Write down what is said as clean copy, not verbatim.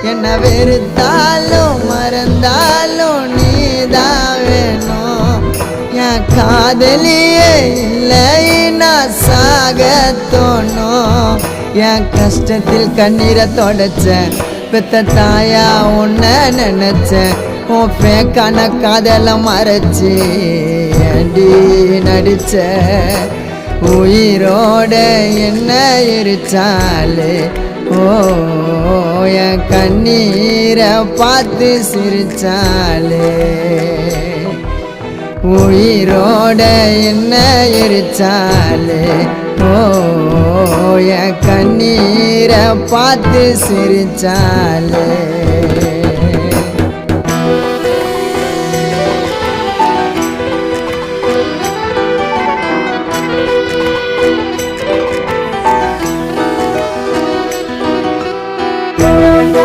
என்ன வெறுத்தாலும் மறந்தாலும் நீதான் வேணும் என் காதலியே இல்லை நான் சாக தோணும் என் கஷ்டத்தில் கண்ணீரை தொடச்சேன் பெத்த தாயா உன்னை நினைச்சேன் உன் பேக்கான காதலை மறைச்சி ஏண்டி நடிச்ச உயிரோட என்ன எரிச்சாலே ஓ என் கண்ணீரை பார்த்து சிரிச்சாலே உயிரோட என்ன எரிச்சாலே ஓ என் கண்ணீரை பார்த்து சிரிச்சாலே